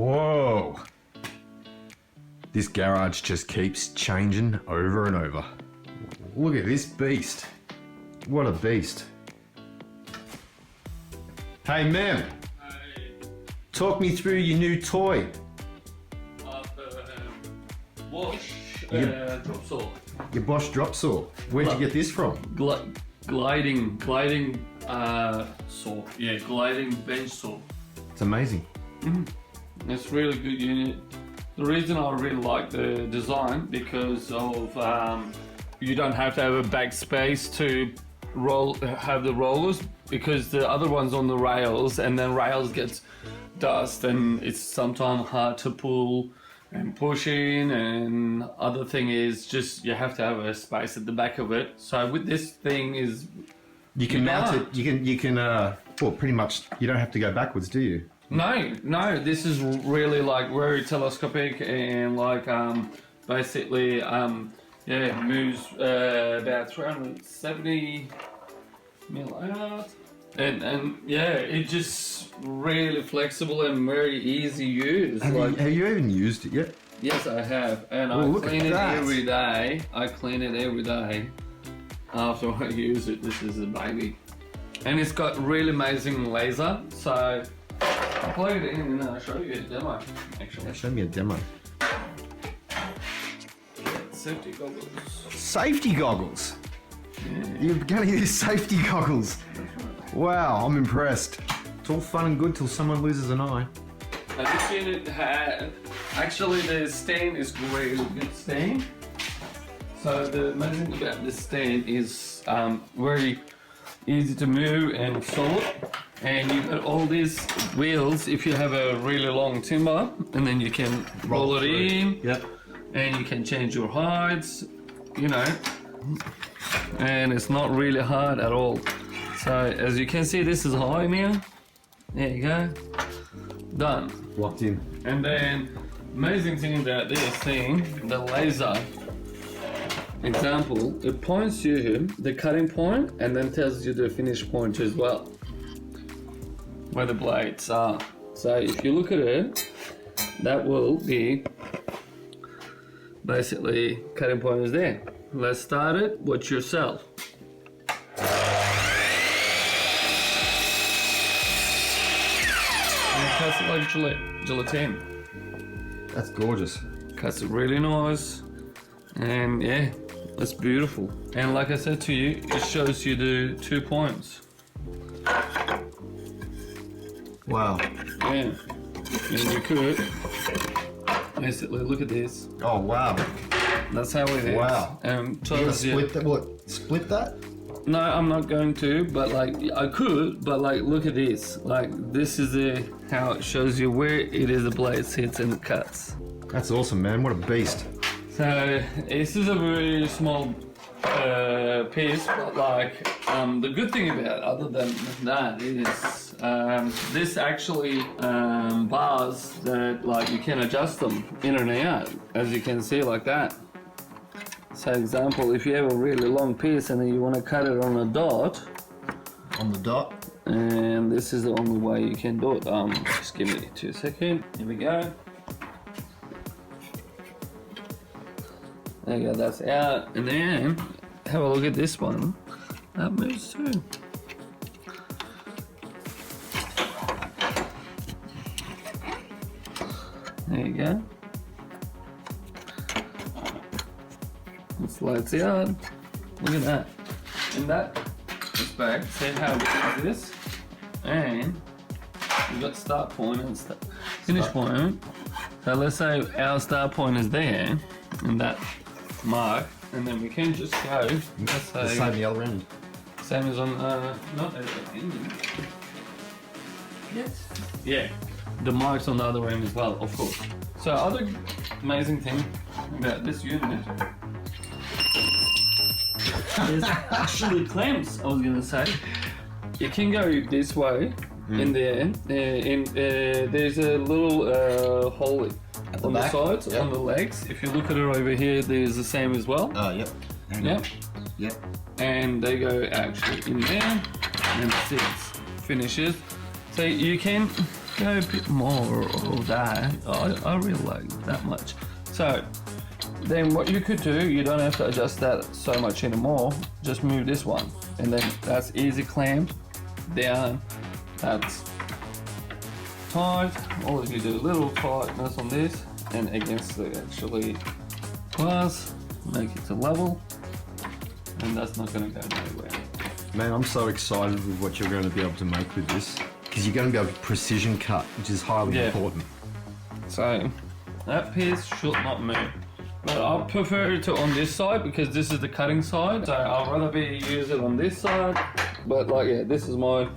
Whoa. This garage just keeps changing over and over. Look at this beast. What a beast. Hey, Mem. Hey, Talk me through your new toy. Bosch Yeah. drop saw. Your Bosch drop saw. Where'd you get this from? Gliding saw. Yeah, gliding bench saw. It's amazing. It's really good unit. The reason I really like the design because of you don't have to have a backspace to have the rollers, because the other one's on the rails and then rails gets dust and it's sometimes hard to pull and push in, and other thing is just you have to have a space at the back of it. So with this thing is You can mount it. You can well, pretty much you don't have to go backwards, do you? No, this is really like very telescopic and like basically moves about 370 mil out, and yeah, it's just really flexible and very easy use. Have you even used it yet? Yes, I have, and Oh, I look clean at it that. every day. I clean it every day after I use it. This is a baby, and it's got really amazing laser. So I'll plug it in and then I'll show you a demo. Actually, Show me a demo. safety goggles. Safety goggles. You're going to use safety goggles. Wow, I'm impressed. It's all fun and good till someone loses an eye. And this unit had, actually the stand is really good stand. So the amazing thing about this stand is very easy to move and solid. And you've got all these wheels if you have a really long timber, and then you can roll it in. Yep. And you can change your heights, you know, and it's not really hard at all. So as you can see, this is high now. There you go, done. Locked in. And then amazing thing about this thing, the laser example, it points you the cutting point and then tells you the finish point as well, where the blades are. So if you look at it, that will be basically cutting point is there. Let's start it. Watch yourself. And it cuts it like gelatin. That's gorgeous. Cuts it really nice. And yeah, it's beautiful. And like I said to you, it shows you the 2 points. Wow. Yeah. And you could basically look at this. Oh, wow. That's how it is. Wow. And You're gonna tells you. split that? What? Split that? No, I'm not going to, but like I could, but like look at this. Like this is how it shows you where it is the blade sits and it cuts. That's awesome, man. What a beast. So this is a very small piece, but like the good thing about it, other than that is this actually bars that like you can adjust them in and out, as you can see like that. So example, if you have a really long piece and then you want to cut it on a dot, On the dot. and this is the only way you can do it. Just give me 2 seconds. Here we go. There you go, that's out. And then have a look at this one. That moves too. There you go. It slides out. Look at that. And that is back. See how it is this? And you've got start point and finish point. So let's say our start point is there, and that mark, and then we can just go. Let's The say same the other end. same as on not at the end. Yes. Yeah, the marks on the other end as well, of course. So other amazing thing about this unit is actually clamps. I was gonna say you can go this way in there, and there's a little hole on the back? sides, Yep. on the legs. If you look at it over here, there's the same as well. Oh, yep. Hang Yep. on. Yep. And they go actually in there and sits, finishes. So you can go a bit more of that. I really like that much. So then what you could do, you don't have to adjust that so much anymore. Just move this one, and then that's easy clamped down. That's tight. All you do, a little tightness on this and against the actually glass, make it to level, and that's not going to go nowhere. Man, I'm so excited with what you're going to be able to make with this, because you're going to be able to precision cut, which is highly important. So that piece should not move. But I prefer it to on this side because this is the cutting side. So I'd rather use it on this side. But like, yeah, this is my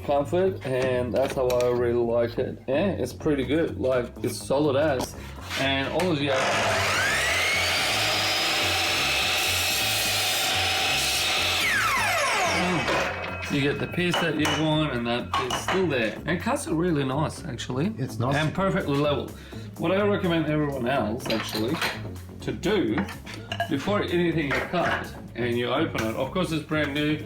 comfort, and that's how I really like it. Yeah, it's pretty good. Like, it's solid as. And all of you. You get the piece that you want, and that is still there. And cuts are really nice, actually. It's nice. And perfectly level. What I recommend everyone else, actually, to do before anything is cut and you open it, of course it's brand new,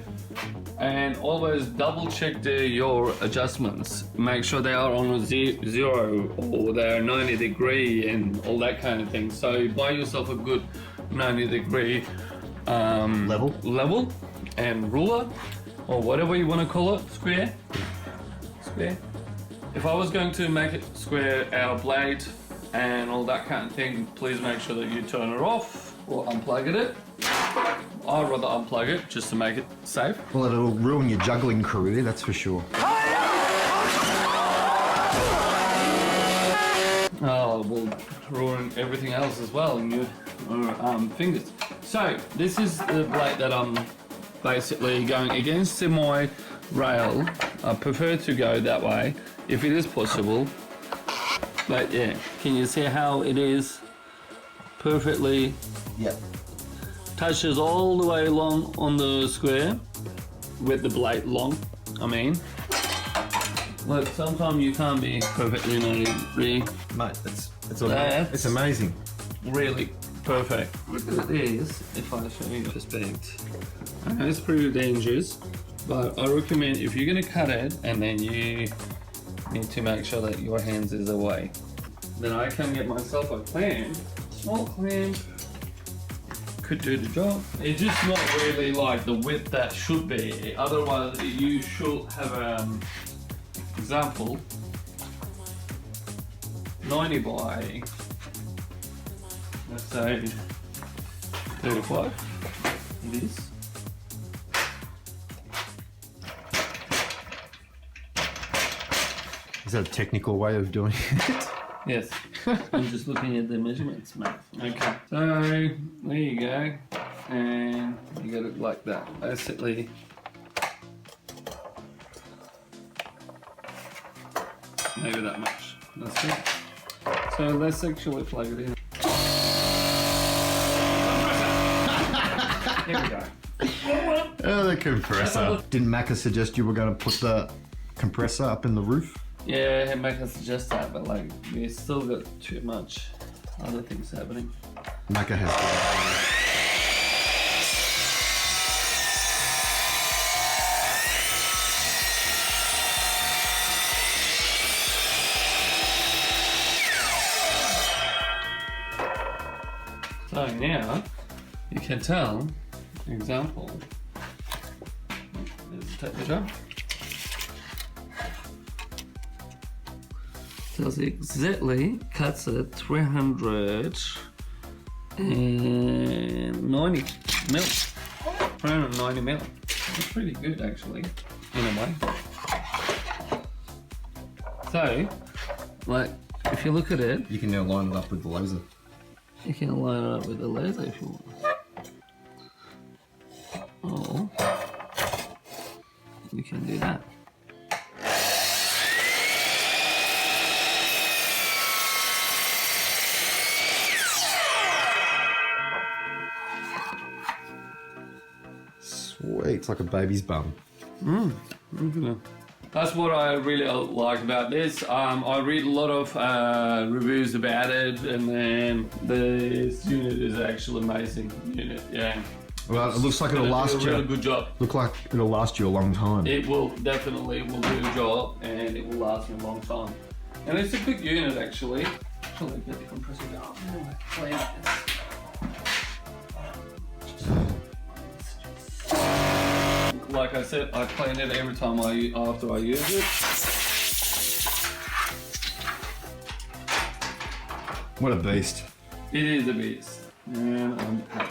and always double check your adjustments. Make sure they are on a zero or they're 90 degree and all that kind of thing. So buy yourself a good 90 degree level and ruler, or whatever you want to call it, square. If I was going to make it square, our blade and all that kind of thing, please make sure that you turn it off or unplug it. I'd rather unplug it just to make it safe. Well, it'll ruin your juggling career, that's for sure. Oh, will ruin everything else as well in your fingers. So this is the blade that I'm basically going against my rail. I prefer to go that way if it is possible. But yeah, can you see how it is perfectly? Yep. Touches all the way along on the square with the blade long. I mean, look, sometimes you can't be perfectly 90 degree. Mate, it's amazing. Really perfect. Look at this, if I show you respect. It's pretty dangerous, but I recommend if you're gonna cut it and then you need to make sure that your hands is away. Then I can get myself a clamp, small clamp, could do the job. It's just not really like the width that should be. Otherwise, you should have example 90 by, let's say 35. This. Is that a technical way of doing it? Yes, I'm just looking at the measurements, mate. Okay, so there you go, and you get it like that, basically. Maybe that much. That's it. So let's actually plug it in. Here we go. Oh, the compressor. Didn't Macca suggest you were going to put the compressor up in the roof? Yeah, it makes us suggest that, but like we still got too much other things happening. Macca has. So now you can tell, example, let's take the job. Tells exactly, cuts it 390 mil. 390 mil. That's pretty good actually, in a way. So, like, if you look at it, You can now line it up with the laser. you can line it up with the laser if you want. Or you can do that. Sweet, it's like a baby's bum. That's what I really like about this. I read a lot of reviews about it, and then this unit is actually amazing unit. Yeah, Well, it looks like it'll It'll last do a really you. good job. Look like it'll last you a long time. It will definitely will do the job, and it will last me a long time. And it's a good unit actually. Actually, get the compressor down. Clean it. Like I said, I clean it every time after I use it. What a beast. It is a beast, and I'm happy.